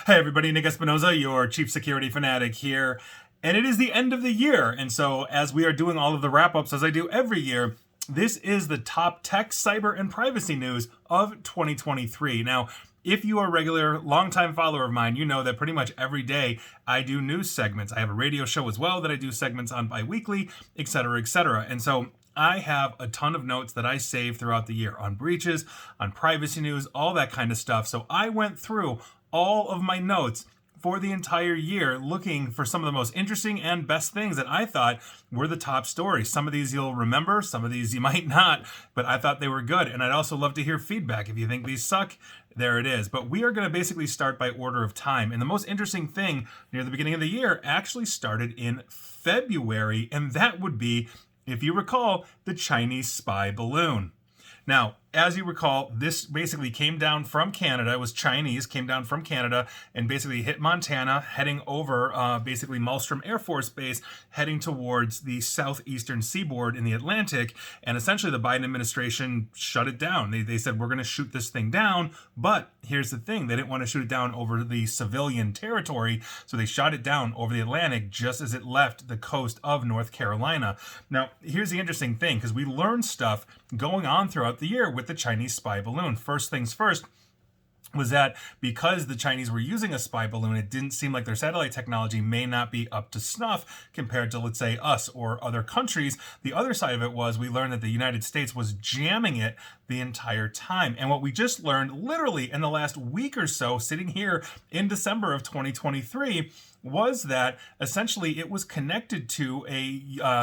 Hi, everybody. Nick Espinoza, your chief security fanatic here. And it is the end of the year. And so, as we are doing all of the wrap ups, as I do every year, this is the top tech, cyber, and privacy news of 2023. Now, if you are a regular, longtime follower of mine, you know that pretty much every day I do news segments. I have a radio show as well that I do segments on bi-weekly, etc., etc. And so I have a ton of notes that I save throughout the year on breaches, on privacy news, all that kind of stuff. So I went through all of my notes for the entire year looking for some of the most interesting and best things that I thought were the top stories. Some of these you'll remember, some of these you might not, but I thought they were good. And I'd also love to hear feedback. If you think these suck, there it is. But we are going to basically start by order of time. And the most interesting thing near the beginning of the year actually started in February, and that would be, if you recall, the Chinese spy balloon. Now, as you recall, this basically came down from Canada. It was Chinese, came down from Canada and basically hit Montana, heading over basically Malmstrom Air Force Base, heading towards the southeastern seaboard in the Atlantic. And essentially the Biden administration shut it down. They said, we're going to shoot this thing down. But here's the thing. They didn't want to shoot it down over the civilian territory. So they shot it down over the Atlantic just as it left the coast of North Carolina. Now, here's the interesting thing, because we learned stuff going on throughout the year with the Chinese spy balloon. First things first was that because the Chinese were using a spy balloon, it didn't seem like their satellite technology may not be up to snuff compared to, let's say, us or other countries. The other side of it was we learned that the United States was jamming it the entire time. And what we just learned literally in the last week or so, sitting here in December of 2023, was that essentially it was connected to a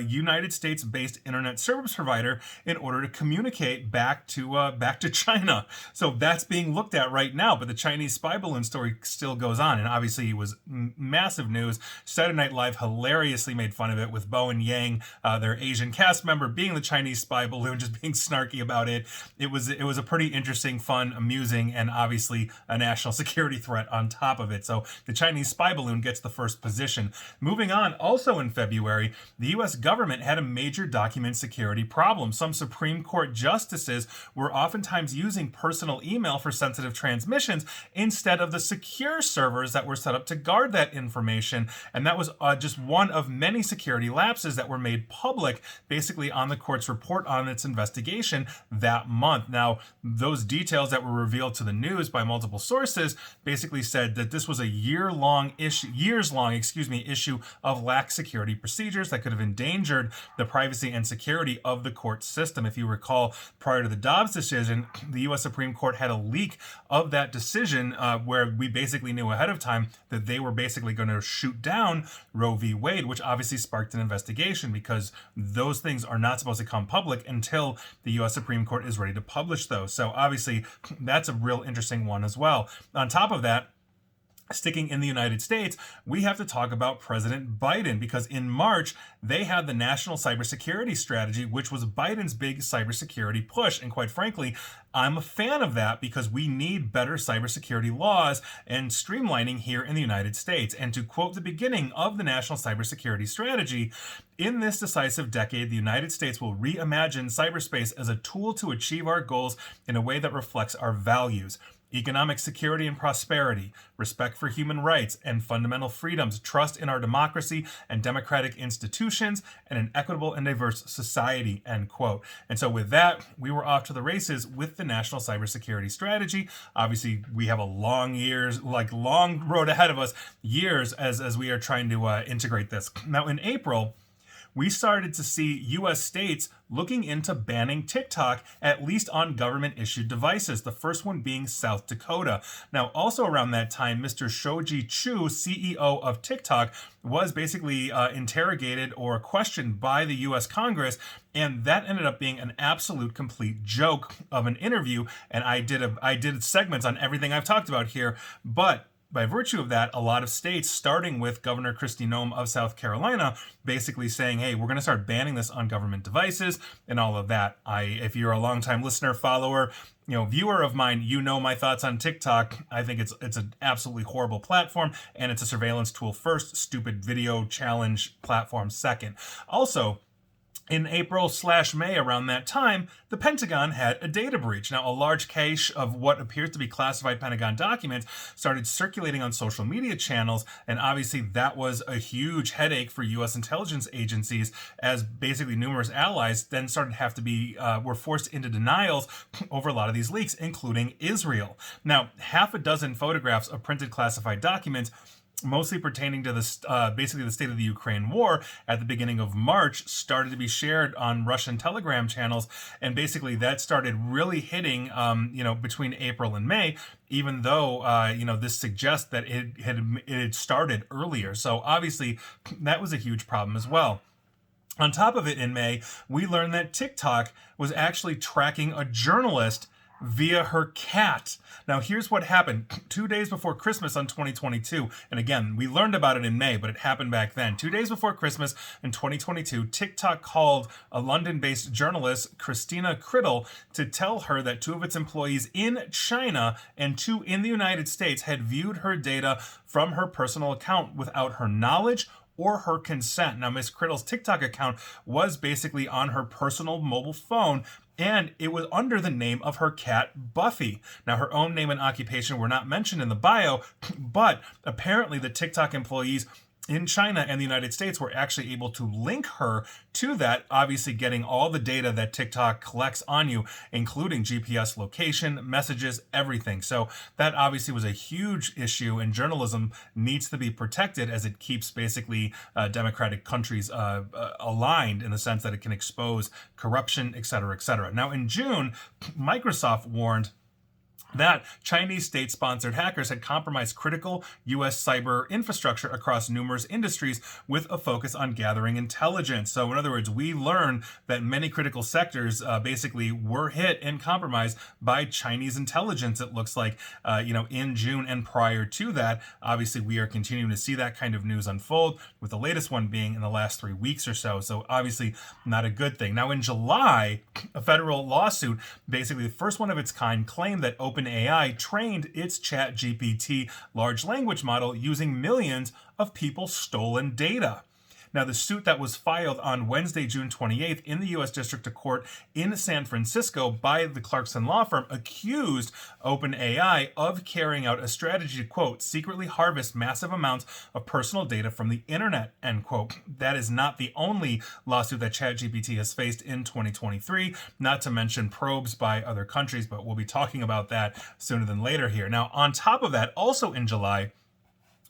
United States-based internet service provider in order to communicate back to China. So that's being looked at right now. But the Chinese spy balloon story still goes on, and obviously it was massive news. Saturday Night Live hilariously made fun of it with Bo and Yang, their Asian cast member, being the Chinese spy balloon, just being snarky about it. It was a pretty interesting, fun, amusing, and obviously a national security threat on top of it. So the Chinese spy balloon gets the first position. Moving on, also in February, the U.S. government had a major document security problem. Some Supreme Court justices were oftentimes using personal email for sensitive transmissions instead of the secure servers that were set up to guard that information. And that was just one of many security lapses that were made public basically on the court's report on its investigation that month. Now, those details that were revealed to the news by multiple sources basically said that this was a years-long issue of lax security procedures that could have endangered the privacy and security of the court system. If you recall, prior to the Dobbs decision, the U.S. Supreme Court had a leak of that decision where we basically knew ahead of time that they were basically going to shoot down Roe v. Wade, which obviously sparked an investigation because those things are not supposed to come public until the U.S. Supreme Court is ready to publish those. So obviously that's a real interesting one as well. On top of that, sticking in the United States, we have to talk about President Biden, because in March, they had the National Cybersecurity Strategy, which was Biden's big cybersecurity push. And quite frankly, I'm a fan of that because we need better cybersecurity laws and streamlining here in the United States. And to quote the beginning of the National Cybersecurity Strategy, in this decisive decade, the United States will reimagine cyberspace as a tool to achieve our goals in a way that reflects our values: economic security and prosperity, respect for human rights and fundamental freedoms, trust in our democracy and democratic institutions, and an equitable and diverse society, end quote. And so with that, we were off to the races with the National Cybersecurity Strategy. Obviously, we have a long road ahead of us, years as we are trying to integrate this. Now, in April, we started to see U.S. states looking into banning TikTok, at least on government-issued devices, the first one being South Dakota. Now, also around that time, Mr. Shou-Zi Chew, CEO of TikTok, was basically interrogated or questioned by the U.S. Congress, and that ended up being an absolute complete joke of an interview, and I did segments on everything I've talked about here, but by virtue of that, a lot of states, starting with Governor Kristi Noem of South Carolina, basically saying, hey, we're going to start banning this on government devices and all of that. If you're a longtime listener, follower, viewer of mine, you know my thoughts on TikTok. I think it's an absolutely horrible platform, and it's a surveillance tool first, stupid video challenge platform second. Also, In April/May, around that time, the Pentagon had a data breach. Now, a large cache of what appears to be classified Pentagon documents started circulating on social media channels, and obviously that was a huge headache for U.S. intelligence agencies, as basically numerous allies then started to have to be were forced into denials over a lot of these leaks, including Israel. Now, half a dozen photographs of printed classified documents, mostly pertaining to basically the state of the Ukraine war at the beginning of March, started to be shared on Russian Telegram channels, and basically that started really hitting, between April and May, even though this suggests that it had started earlier. So obviously that was a huge problem as well. On top of it, in May, we learned that TikTok was actually tracking a journalist via her cat. Now, here's what happened 2 days before Christmas on 2022. And again, we learned about it in May, but it happened back then. 2 days before Christmas in 2022, TikTok called a London-based journalist, Christina Criddle, to tell her that 2 of its employees in China and 2 in the United States had viewed her data from her personal account without her knowledge or her consent. Now, Miss Criddle's TikTok account was basically on her personal mobile phone, and it was under the name of her cat, Buffy. Now, her own name and occupation were not mentioned in the bio, but apparently the TikTok employees in China and the United States were actually able to link her to that, obviously getting all the data that TikTok collects on you, including GPS location, messages, everything. So that obviously was a huge issue, and journalism needs to be protected as it keeps basically democratic countries aligned in the sense that it can expose corruption, et cetera, et cetera. Now, in June, Microsoft warned that Chinese state-sponsored hackers had compromised critical U.S. cyber infrastructure across numerous industries with a focus on gathering intelligence. So in other words, we learned that many critical sectors basically were hit and compromised by Chinese intelligence, it looks like, in June and prior to that. Obviously, we are continuing to see that kind of news unfold, with the latest one being in the last 3 weeks or so. So obviously not a good thing. Now, in July, a federal lawsuit, basically the first one of its kind, claimed that OpenAI trained its ChatGPT large language model using millions of people's stolen data. Now, the suit that was filed on Wednesday, June 28th in the U.S. District Court in San Francisco by the Clarkson law firm accused OpenAI of carrying out a strategy to, quote, secretly harvest massive amounts of personal data from the internet, end quote. That is not the only lawsuit that ChatGPT has faced in 2023, not to mention probes by other countries, but we'll be talking about that sooner than later here. Now, on top of that, also in July,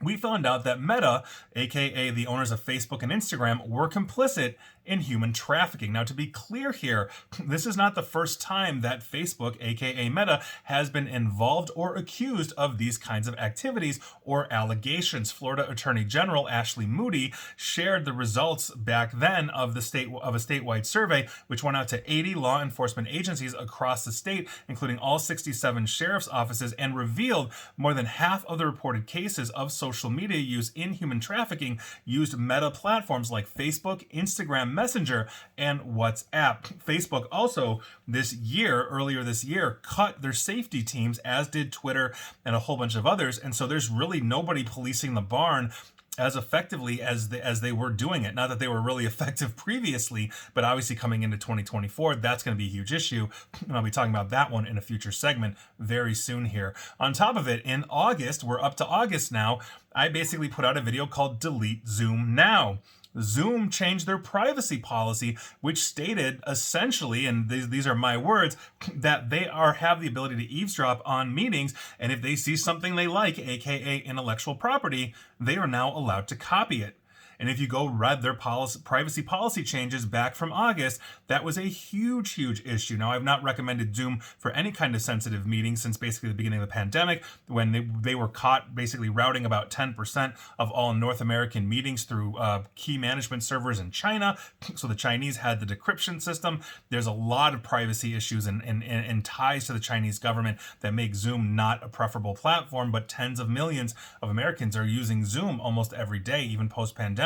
we found out that Meta, aka the owners of Facebook and Instagram, were complicit in human trafficking. Now, to be clear here, this is not the first time that Facebook, aka Meta, has been involved or accused of these kinds of activities or allegations. Florida Attorney General Ashley Moody shared the results back then of a statewide survey, which went out to 80 law enforcement agencies across the state, including all 67 sheriff's offices, and revealed more than half of the reported cases of social media use in human trafficking used Meta platforms like Facebook, Instagram, Messenger, and WhatsApp. Facebook also earlier this year, cut their safety teams, as did Twitter and a whole bunch of others. And so there's really nobody policing the barn as effectively as they were doing it. Not that they were really effective previously, but obviously coming into 2024, that's going to be a huge issue. And I'll be talking about that one in a future segment very soon here. On top of it, in August, we're up to August now, I basically put out a video called Delete Zoom Now. Zoom changed their privacy policy, which stated essentially, and these are my words, that they have the ability to eavesdrop on meetings, and if they see something they like, aka intellectual property, they are now allowed to copy it. And if you go read their privacy policy changes back from August, that was a huge, huge issue. Now, I've not recommended Zoom for any kind of sensitive meeting since basically the beginning of the pandemic, when they were caught basically routing about 10% of all North American meetings through key management servers in China. So the Chinese had the decryption system. There's a lot of privacy issues and ties to the Chinese government that make Zoom not a preferable platform, but tens of millions of Americans are using Zoom almost every day, even post-pandemic,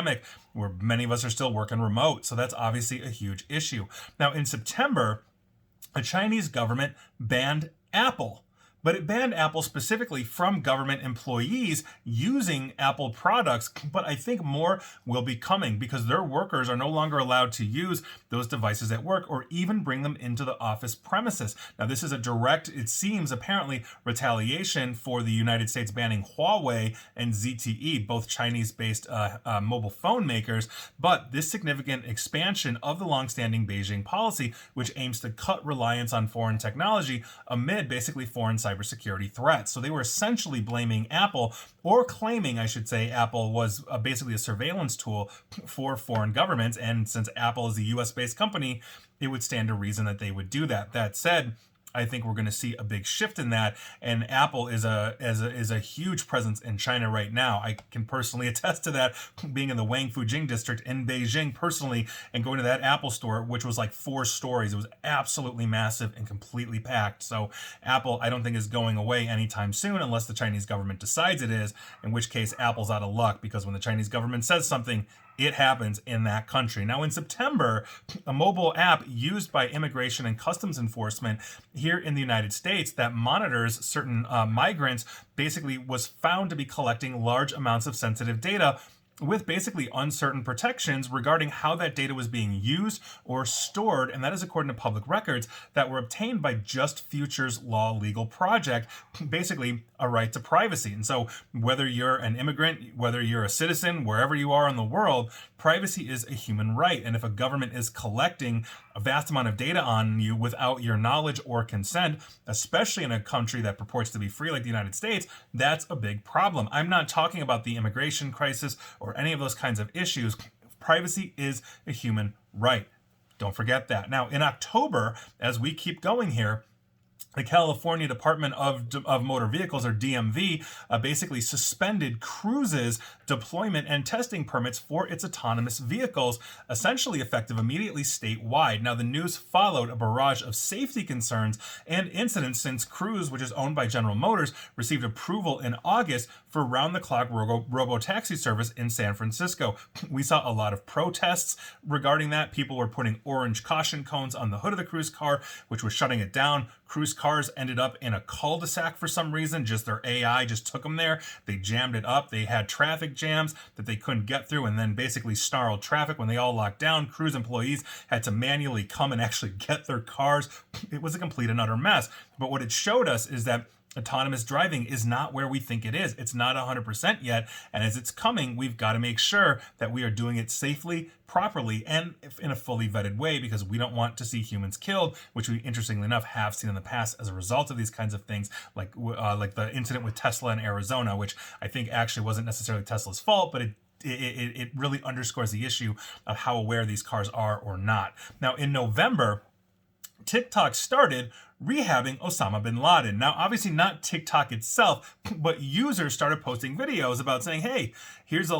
where many of us are still working remote. So that's obviously a huge issue. Now, in September, the Chinese government banned Apple. but it banned Apple specifically from government employees using Apple products. But I think more will be coming because their workers are no longer allowed to use those devices at work or even bring them into the office premises. Now, this is a direct, it seems apparently, retaliation for the United States banning Huawei and ZTE, both Chinese-based mobile phone makers. But this significant expansion of the longstanding Beijing policy, which aims to cut reliance on foreign technology amid basically foreign cybersecurity threats. So they were essentially blaming Apple, or claiming, I should say, Apple was basically a surveillance tool for foreign governments. And since Apple is a US-based company, it would stand to reason that they would do that. That said, I think we're going to see a big shift in that, and Apple is a huge presence in China right now. I can personally attest to that, being in the Wang Fujing district in Beijing personally, and going to that Apple store, which was like 4 stories. It was absolutely massive and completely packed. So Apple, I don't think, is going away anytime soon unless the Chinese government decides it is, in which case Apple's out of luck, because when the Chinese government says something, it happens in that country. Now, in September, a mobile app used by Immigration and Customs Enforcement here in the United States that monitors certain migrants basically was found to be collecting large amounts of sensitive data with basically uncertain protections regarding how that data was being used or stored, and that is according to public records that were obtained by Just Futures Law Legal Project, basically a right to privacy. And so whether you're an immigrant, whether you're a citizen, wherever you are in the world, privacy is a human right. And if a government is collecting a vast amount of data on you without your knowledge or consent, especially in a country that purports to be free like the United States, that's a big problem. I'm not talking about the immigration crisis or any of those kinds of issues. Privacy is a human right. Don't forget that. Now, in October, as we keep going here, the California Department of Motor Vehicles, or DMV, basically suspended Cruise's deployment and testing permits for its autonomous vehicles, essentially effective immediately statewide. Now, the news followed a barrage of safety concerns and incidents since Cruise, which is owned by General Motors, received approval in August for round-the-clock robo-taxi service in San Francisco. We saw a lot of protests regarding that. People were putting orange caution cones on the hood of the Cruise car, which was shutting it down. Cruise cars ended up in a cul-de-sac for some reason. Just their AI just took them there. They jammed it up. They had traffic jams that they couldn't get through, and then basically snarled traffic when they all locked down. Cruise employees had to manually come and actually get their cars. It was a complete and utter mess. But what it showed us is that autonomous driving is not where we think it is. It's not 100% yet. And as it's coming, we've got to make sure that we are doing it safely, properly, and in a fully vetted way, because we don't want to see humans killed, which we, interestingly enough, have seen in the past as a result of these kinds of things, like the incident with Tesla in Arizona, which I think actually wasn't necessarily Tesla's fault, but it really underscores the issue of how aware these cars are or not. Now, in November, TikTok started rehabbing Osama bin Laden. Now, obviously not TikTok itself, but users started posting videos about saying, hey, here's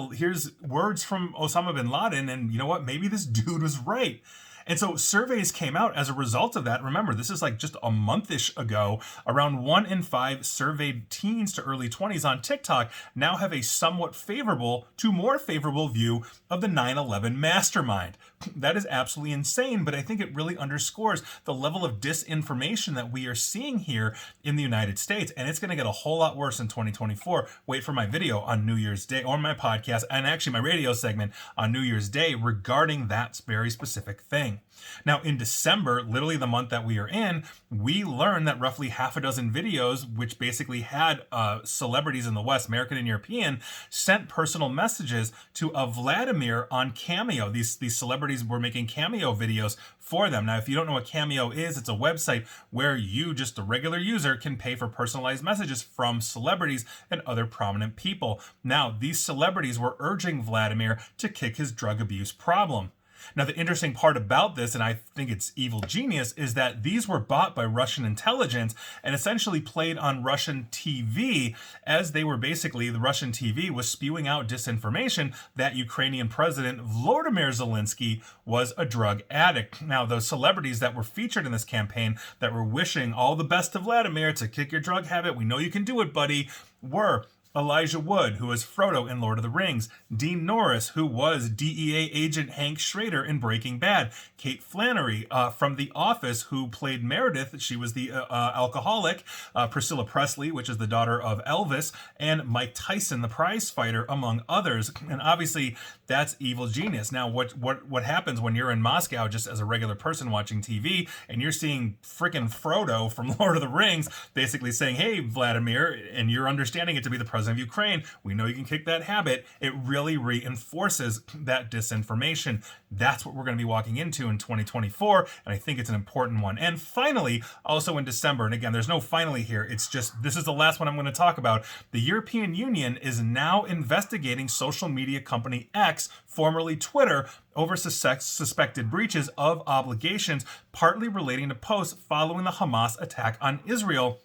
words from Osama bin Laden, and you know what? Maybe this dude was right. And so surveys came out as a result of that. Remember, this is like just a month-ish ago. Around 1 in 5 surveyed teens to early 20s on TikTok now have a somewhat favorable to more favorable view of the 9/11 mastermind. That is absolutely insane, but I think it really underscores the level of disinformation that we are seeing here in the United States. And it's going to get a whole lot worse in 2024. Wait for my video on New Year's Day, or my podcast, and actually my radio segment on New Year's Day regarding that very specific thing. Now, in December, literally the month that we are in, we learned that roughly half a dozen videos, which basically had celebrities in the West, American and European, sent personal messages to a Vladimir on Cameo. These celebrities were making Cameo videos for them. Now, if you don't know what Cameo is, it's a website where you, just a regular user, can pay for personalized messages from celebrities and other prominent people. Now, these celebrities were urging Vladimir to kick his drug abuse problem. Now, the interesting part about this, and I think it's evil genius, is that these were bought by Russian intelligence and essentially played on Russian TV, as they were basically, the Russian TV was spewing out disinformation that Ukrainian President Volodymyr Zelensky was a drug addict. Now, those celebrities that were featured in this campaign that were wishing all the best to Vladimir to kick your drug habit, we know you can do it, buddy, were Elijah Wood, who was Frodo in Lord of the Rings, Dean Norris, who was DEA agent Hank Schrader in Breaking Bad, Kate Flannery from The Office, who played Meredith, she was the alcoholic, Priscilla Presley, which is the daughter of Elvis, and Mike Tyson, the prize fighter, among others. And obviously, that's evil genius. Now, what happens when you're in Moscow just as a regular person watching TV and you're seeing freaking Frodo from Lord of the Rings basically saying, "Hey, Vladimir," and you're understanding it to be the president of Ukraine, we know you can kick that habit. It really reinforces that disinformation. That's what we're going to be walking into in 2024, and I think it's an important one. And finally, also in December, and again, there's no finally here, it's just, this is the last one I'm going to talk about. The European Union is now investigating social media company X, formerly Twitter, over suspected breaches of obligations, partly relating to posts following the Hamas attack on Israel.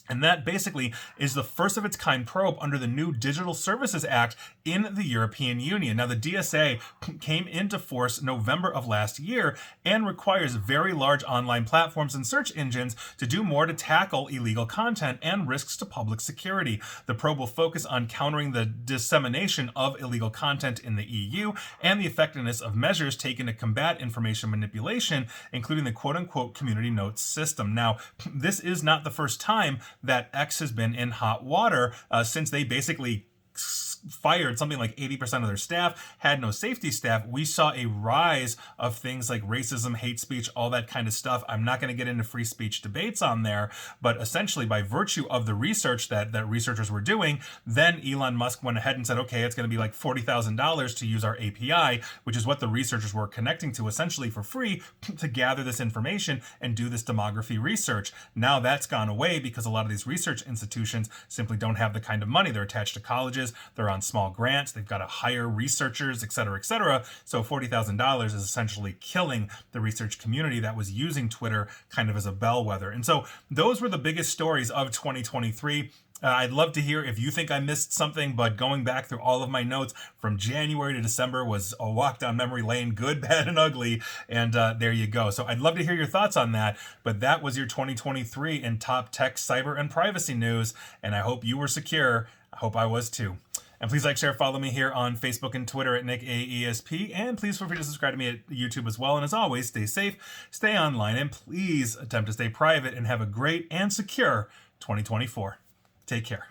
And that basically is the first of its kind probe under the new Digital Services Act in the European Union. Now, the DSA came into force November of last year and requires very large online platforms and search engines to do more to tackle illegal content and risks to public security. The probe will focus on countering the dissemination of illegal content in the EU and the effectiveness of measures taken to combat information manipulation, including the quote-unquote community notes system. Now, this is not the first time that X has been in hot water since they basically fired something like 80% of their staff, had no safety staff. We saw a rise of things like racism, hate speech, all that kind of stuff. I'm not going to get into free speech debates on there, but essentially by virtue of the research that researchers were doing, then Elon Musk went ahead and said, okay, it's going to be like $40,000 to use our API, which is what the researchers were connecting to essentially for free to gather this information and do this demography research. Now that's gone away because a lot of these research institutions simply don't have the kind of money. They're attached to colleges, they're on small grants, they've got to hire researchers, et cetera, et cetera. So $40,000 is essentially killing the research community that was using Twitter kind of as a bellwether. And so those were the biggest stories of 2023. I'd love to hear if you think I missed something, but going back through all of my notes from January to December was a walk down memory lane, good, bad, and ugly. And there you go. So I'd love to hear your thoughts on that. But that was your 2023 in top tech, cyber, and privacy news. And I hope you were secure. I hope I was too. And please like, share, follow me here on Facebook and Twitter at NickAESP. And please feel free to subscribe to me at YouTube as well. And as always, stay safe, stay online, and please attempt to stay private and have a great and secure 2024. Take care.